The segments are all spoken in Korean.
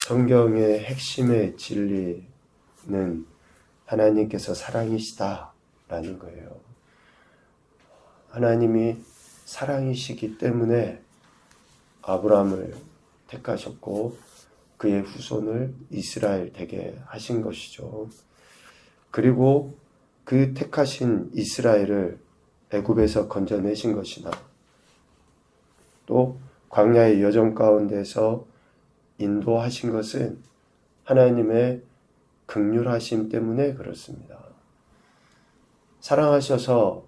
성경의 핵심의 진리는 하나님께서 사랑이시다라는 거예요. 하나님이 사랑이시기 때문에 아브라함을 택하셨고 그의 후손을 이스라엘 되게 하신 것이죠. 그리고 그 택하신 이스라엘을 애굽에서 건져내신 것이나 또 광야의 여정 가운데서 인도하신 것은 하나님의 긍휼하심 때문에 그렇습니다. 사랑하셔서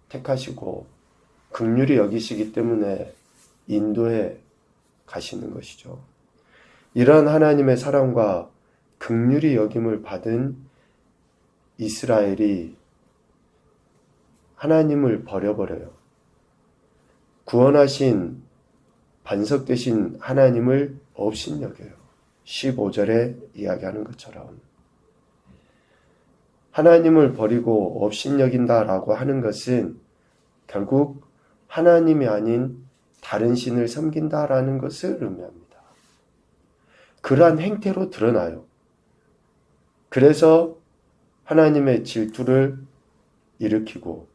택하시고 긍휼히 여기시기 때문에 인도해 가시는 것이죠. 이러한 하나님의 사랑과 긍휼히 여김을 받은 이스라엘이 하나님을 버려버려요. 구원하신 반석 되신 하나님을 업신여겨요. 15절에 이야기하는 것처럼 하나님을 버리고 업신여긴다라고 하는 것은 결국 하나님이 아닌 다른 신을 섬긴다라는 것을 의미합니다. 그러한 행태로 드러나요. 그래서 하나님의 질투를 일으키고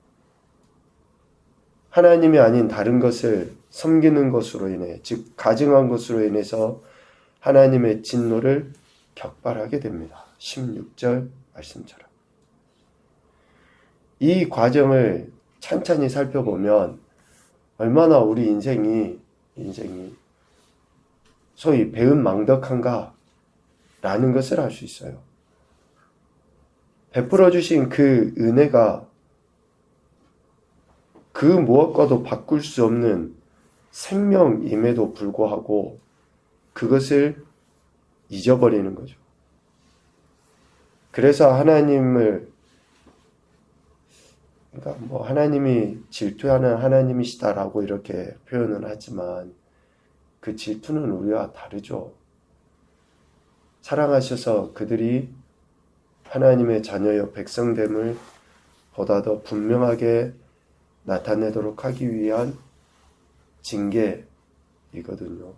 하나님이 아닌 다른 것을 섬기는 것으로 인해, 즉 가증한 것으로 인해서 하나님의 진노를 격발하게 됩니다. 16절 말씀처럼. 이 과정을 찬찬히 살펴보면 얼마나 우리 인생이 소위 배은망덕한가 라는 것을 알 수 있어요. 베풀어 주신 그 은혜가 그 무엇과도 바꿀 수 없는 생명임에도 불구하고 그것을 잊어버리는 거죠. 그래서 하나님을, 그러니까 하나님이 질투하는 하나님이시다라고 이렇게 표현은 하지만 그 질투는 우리와 다르죠. 사랑하셔서 그들이 하나님의 자녀여 백성됨을 보다 더 분명하게 나타내도록 하기 위한 징계이거든요.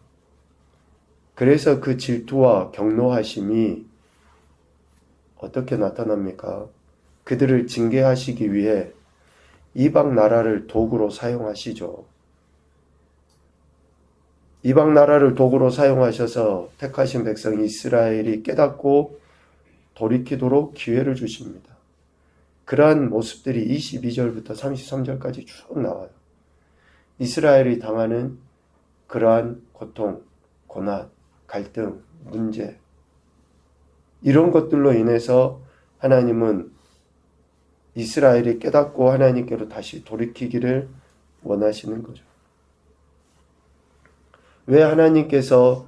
그래서 그 질투와 경노하심이 어떻게 나타납니까? 그들을 징계하시기 위해 이방 나라를 도구로 사용하시죠. 이방 나라를 도구로 사용하셔서 택하신 백성 이스라엘이 깨닫고 돌이키도록 기회를 주십니다. 그러한 모습들이 22절부터 33절까지 쭉 나와요. 이스라엘이 당하는 그러한 고통, 고난, 갈등, 문제, 이런 것들로 인해서 하나님은 이스라엘이 깨닫고 하나님께로 다시 돌이키기를 원하시는 거죠. 왜 하나님께서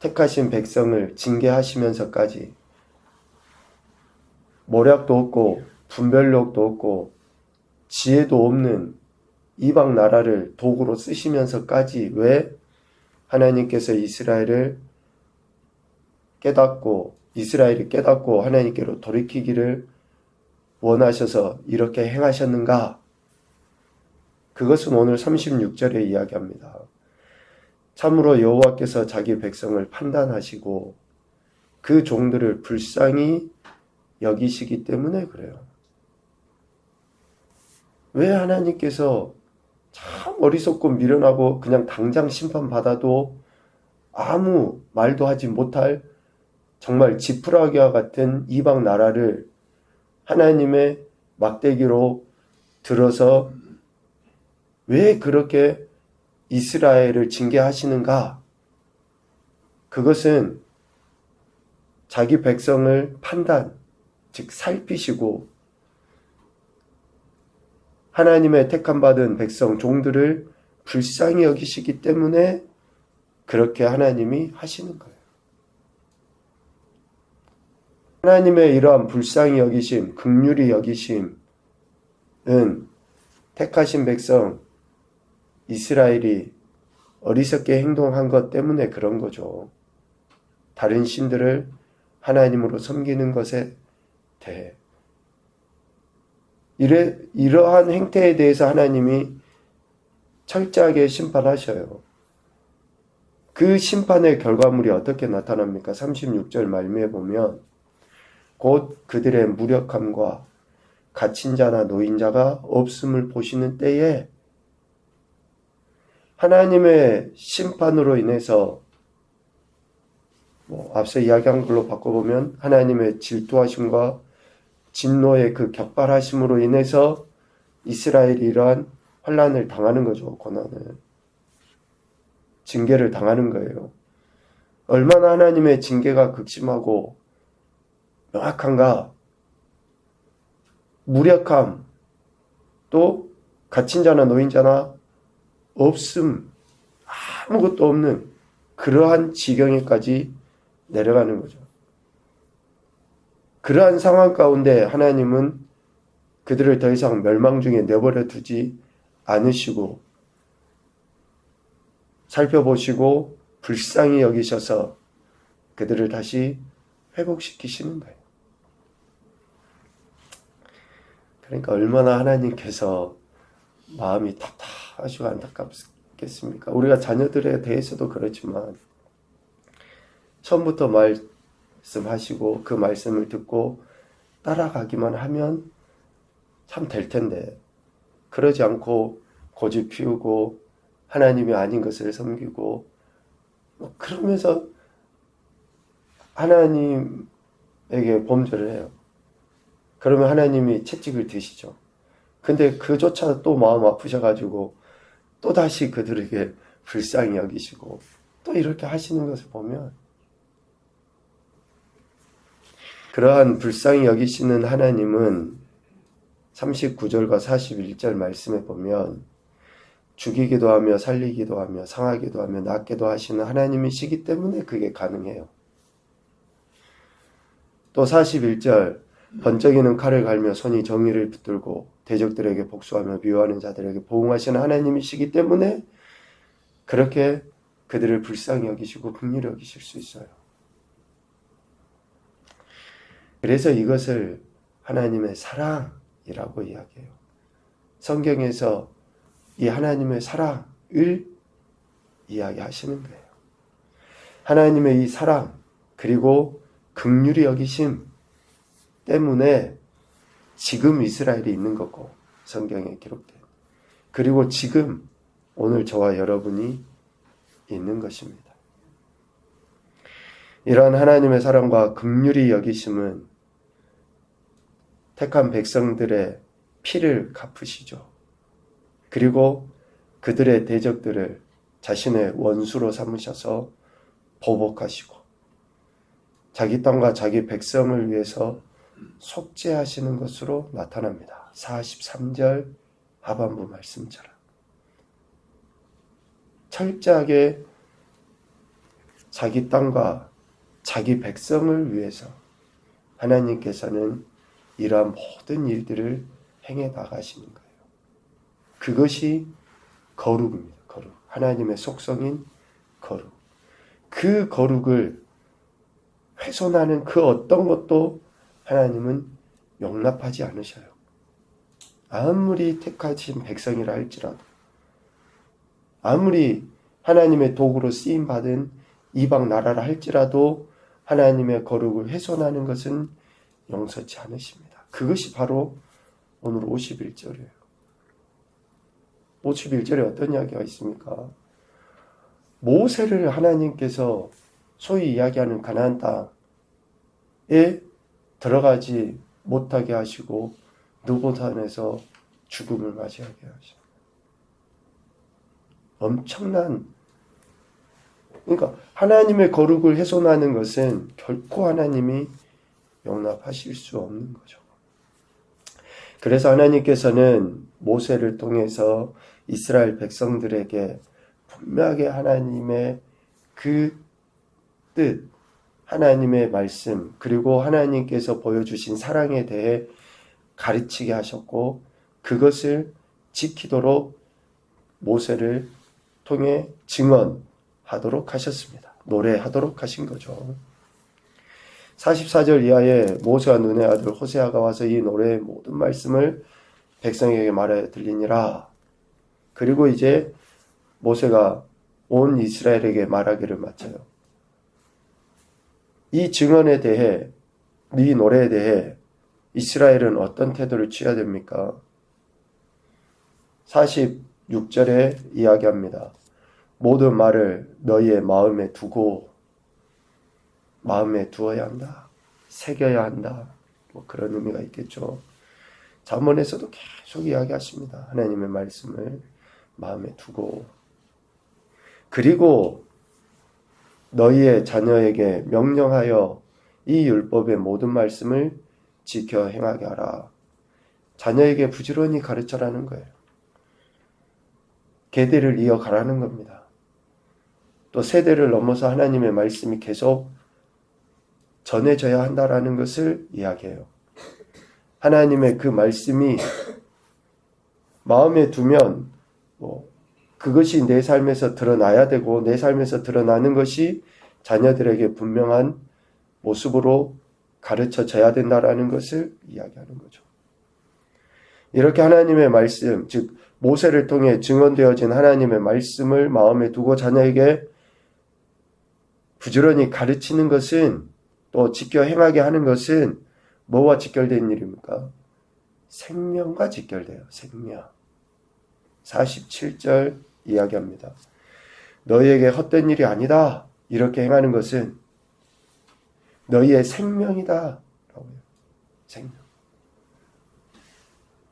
택하신 백성을 징계하시면서까지 모략도 없고 분별력도 없고 지혜도 없는 이방 나라를 도구로 쓰시면서까지 왜 하나님께서 이스라엘이 깨닫고 하나님께로 돌이키기를 원하셔서 이렇게 행하셨는가? 그것은 오늘 36절에 이야기합니다. 참으로 여호와께서 자기 백성을 판단하시고 그 종들을 불쌍히 여기시기 때문에 그래요. 왜 하나님께서 참 어리석고 미련하고 그냥 당장 심판받아도 아무 말도 하지 못할 정말 지푸라기와 같은 이방 나라를 하나님의 막대기로 들어서 왜 그렇게 이스라엘을 징계하시는가? 그것은 자기 백성을 판단, 즉 살피시고 하나님의 택함받은 백성 종들을 불쌍히 여기시기 때문에 그렇게 하나님이 하시는 거예요. 하나님의 이러한 불쌍히 여기심, 긍휼히 여기심은 택하신 백성 이스라엘이 어리석게 행동한 것 때문에 그런 거죠. 다른 신들을 하나님으로 섬기는 것에 대해 이러한 행태에 대해서 하나님이 철저하게 심판하셔요. 그 심판의 결과물이 어떻게 나타납니까? 36절 말미에 보면 곧 그들의 무력함과 갇힌 자나 노인자가 없음을 보시는 때에 하나님의 심판으로 인해서 앞서 이야기한 걸로 바꿔보면 하나님의 질투하심과 진노의 그 격발하심으로 인해서 이스라엘이 이러한 환난을 당하는 거죠. 고난을. 징계를 당하는 거예요. 얼마나 하나님의 징계가 극심하고 명확한가. 무력함, 또 갇힌 자나 노인자나 없음, 아무것도 없는 그러한 지경에까지 내려가는 거죠. 그러한 상황 가운데 하나님은 그들을 더 이상 멸망 중에 내버려 두지 않으시고 살펴보시고 불쌍히 여기셔서 그들을 다시 회복시키시는 거예요. 그러니까 얼마나 하나님께서 마음이 답답하시고 안타깝겠습니까? 우리가 자녀들에 대해서도 그렇지만 처음부터 말씀하시고 그 말씀을 듣고 따라가기만 하면 참 될 텐데 그러지 않고 고집 피우고 하나님이 아닌 것을 섬기고 그러면서 하나님에게 범죄를 해요. 그러면 하나님이 채찍을 드시죠. 근데 그조차 또 마음 아프셔가지고 또다시 그들에게 불쌍히 여기시고 또 이렇게 하시는 것을 보면 그러한 불쌍히 여기시는 하나님은 39절과 41절 말씀에 보면 죽이기도 하며 살리기도 하며 상하기도 하며 낫게도 하시는 하나님이시기 때문에 그게 가능해요. 또 41절 번쩍이는 칼을 갈며 손이 정의를 붙들고 대적들에게 복수하며 미워하는 자들에게 보응하시는 하나님이시기 때문에 그렇게 그들을 불쌍히 여기시고 긍휼히 여기실 수 있어요. 그래서 이것을 하나님의 사랑이라고 이야기해요. 성경에서 이 하나님의 사랑을 이야기하시는 거예요. 하나님의 이 사랑 그리고 긍휼히 여기심 때문에 지금 이스라엘이 있는 거고 성경에 기록된 그리고 지금 오늘 저와 여러분이 있는 것입니다. 이러한 하나님의 사랑과 긍휼히 여기심은 택한 백성들의 피를 갚으시죠. 그리고 그들의 대적들을 자신의 원수로 삼으셔서 보복하시고 자기 땅과 자기 백성을 위해서 속죄하시는 것으로 나타납니다. 43절 하반부 말씀처럼 철저하게 자기 땅과 자기 백성을 위해서 하나님께서는 이러한 모든 일들을 행해 나가시는 거예요. 그것이 거룩입니다. 거룩. 하나님의 속성인 거룩. 그 거룩을 훼손하는 그 어떤 것도 하나님은 용납하지 않으셔요. 아무리 택하신 백성이라 할지라도 아무리 하나님의 도구로 쓰임받은 이방 나라라 할지라도 하나님의 거룩을 훼손하는 것은 용서치 않으십니다. 그것이 바로 오늘 51절이에요. 51절에 어떤 이야기가 있습니까? 모세를 하나님께서 소위 이야기하는 가나안 땅에 들어가지 못하게 하시고 느보산에서 죽음을 맞이하게 하시고 엄청난 그러니까 하나님의 거룩을 훼손하는 것은 결코 하나님이 용납하실 수 없는 거죠. 그래서 하나님께서는 모세를 통해서 이스라엘 백성들에게 분명하게 하나님의 그 뜻, 하나님의 말씀, 그리고 하나님께서 보여주신 사랑에 대해 가르치게 하셨고 그것을 지키도록 모세를 통해 증언하도록 하셨습니다. 노래하도록 하신 거죠. 44절 이하에 모세와 눈의 아들 호세아가 와서 이 노래의 모든 말씀을 백성에게 말하여 들리니라. 그리고 이제 모세가 온 이스라엘에게 말하기를 마쳐요. 이 증언에 대해, 이 노래에 대해 이스라엘은 어떤 태도를 취해야 됩니까? 46절에 이야기합니다. 모든 말을 너희의 마음에 두고, 마음에 두어야 한다. 새겨야 한다. 뭐 그런 의미가 있겠죠. 잠언에서도 계속 이야기하십니다. 하나님의 말씀을 마음에 두고, 그리고 너희의 자녀에게 명령하여 이 율법의 모든 말씀을 지켜 행하게 하라. 자녀에게 부지런히 가르쳐라는 거예요. 계대를 이어가라는 겁니다. 또 세대를 넘어서 하나님의 말씀이 계속 전해져야 한다라는 것을 이야기해요. 하나님의 그 말씀이 마음에 두면 그것이 내 삶에서 드러나야 되고, 내 삶에서 드러나는 것이 자녀들에게 분명한 모습으로 가르쳐져야 된다라는 것을 이야기하는 거죠. 이렇게 하나님의 말씀, 즉 모세를 통해 증언되어진 하나님의 말씀을 마음에 두고 자녀에게 부지런히 가르치는 것은, 또 지켜 행하게 하는 것은 뭐와 직결된 일입니까? 생명과 직결돼요. 생명. 47절 이야기합니다. 너희에게 헛된 일이 아니다. 이렇게 행하는 것은 너희의 생명이다. 생명.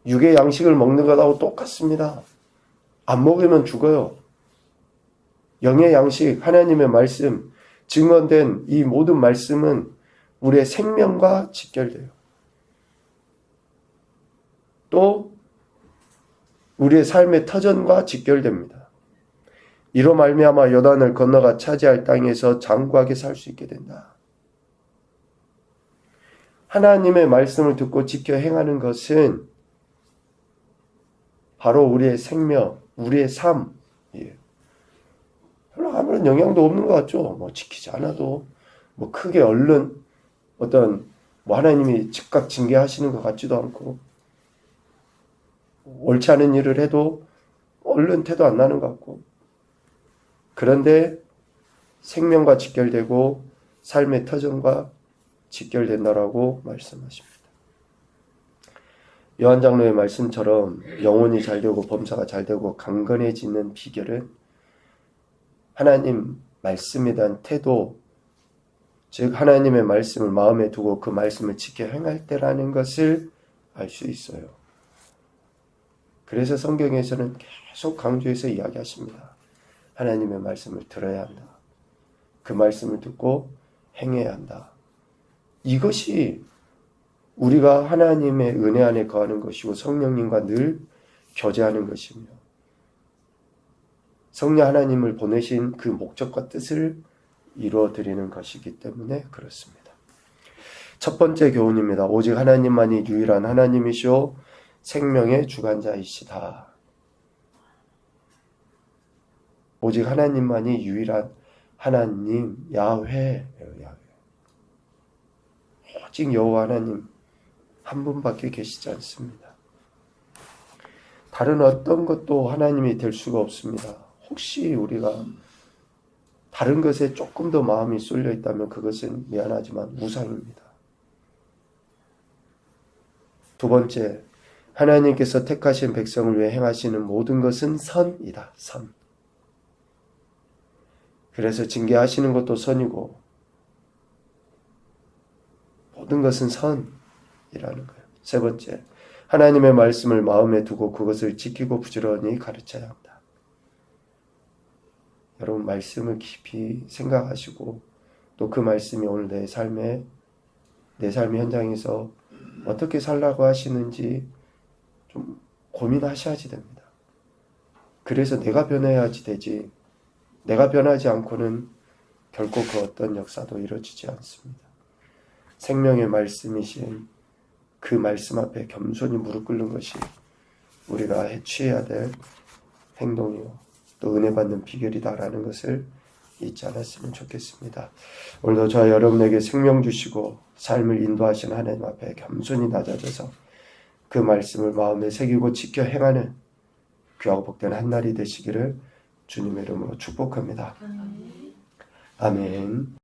육의 양식을 먹는 것하고 똑같습니다. 안 먹으면 죽어요. 영의 양식, 하나님의 말씀, 증언된 이 모든 말씀은 우리의 생명과 직결돼요. 또 우리의 삶의 터전과 직결됩니다. 이로 말미암아 요단을 건너가 차지할 땅에서 장구하게 살 수 있게 된다. 하나님의 말씀을 듣고 지켜 행하는 것은 바로 우리의 생명, 우리의 삶이에요. 별로 아무런 영향도 없는 것 같죠? 지키지 않아도 크게 얼른 어떤 하나님이 즉각 징계하시는 것 같지도 않고, 옳지 않은 일을 해도 얼른 태도 안 나는 것 같고, 그런데 생명과 직결되고 삶의 터전과 직결된다라고 말씀하십니다. 요한 장로의 말씀처럼 영혼이 잘되고 범사가 잘되고 강건해지는 비결은 하나님 말씀에 대한 태도, 즉 하나님의 말씀을 마음에 두고 그 말씀을 지켜 행할 때라는 것을 알 수 있어요. 그래서 성경에서는 계속 강조해서 이야기하십니다. 하나님의 말씀을 들어야 한다. 그 말씀을 듣고 행해야 한다. 이것이 우리가 하나님의 은혜 안에 거하는 것이고 성령님과 늘 교제하는 것이며, 성령 하나님을 보내신 그 목적과 뜻을 이루어드리는 것이기 때문에 그렇습니다. 첫 번째 교훈입니다. 오직 하나님만이 유일한 하나님이시오 생명의 주관자이시다. 오직 하나님만이 유일한 하나님, 야훼. 오직 여호와 하나님 한 분밖에 계시지 않습니다. 다른 어떤 것도 하나님이 될 수가 없습니다. 혹시 우리가 다른 것에 조금 더 마음이 쏠려 있다면 그것은 미안하지만 우상입니다. 두 번째, 하나님께서 택하신 백성을 위해 행하시는 모든 것은 선이다. 선. 그래서 징계하시는 것도 선이고 모든 것은 선이라는 거예요. 세 번째, 하나님의 말씀을 마음에 두고 그것을 지키고 부지런히 가르쳐야 한다. 여러분 말씀을 깊이 생각하시고 또 그 말씀이 오늘 내 삶의 현장에서 어떻게 살라고 하시는지 좀 고민하셔야지 됩니다. 그래서 내가 변해야지 되지, 내가 변하지 않고는 결코 그 어떤 역사도 이루어지지 않습니다. 생명의 말씀이신 그 말씀 앞에 겸손히 무릎 꿇는 것이 우리가 취해야 될 행동이요 또 은혜 받는 비결이다라는 것을 잊지 않았으면 좋겠습니다. 오늘도 저와 여러분에게 생명 주시고 삶을 인도하시는 하나님 앞에 겸손히 낮아져서 그 말씀을 마음에 새기고 지켜 행하는 귀하고 복된 한날이 되시기를 주님의 이름으로 축복합니다. 아멘.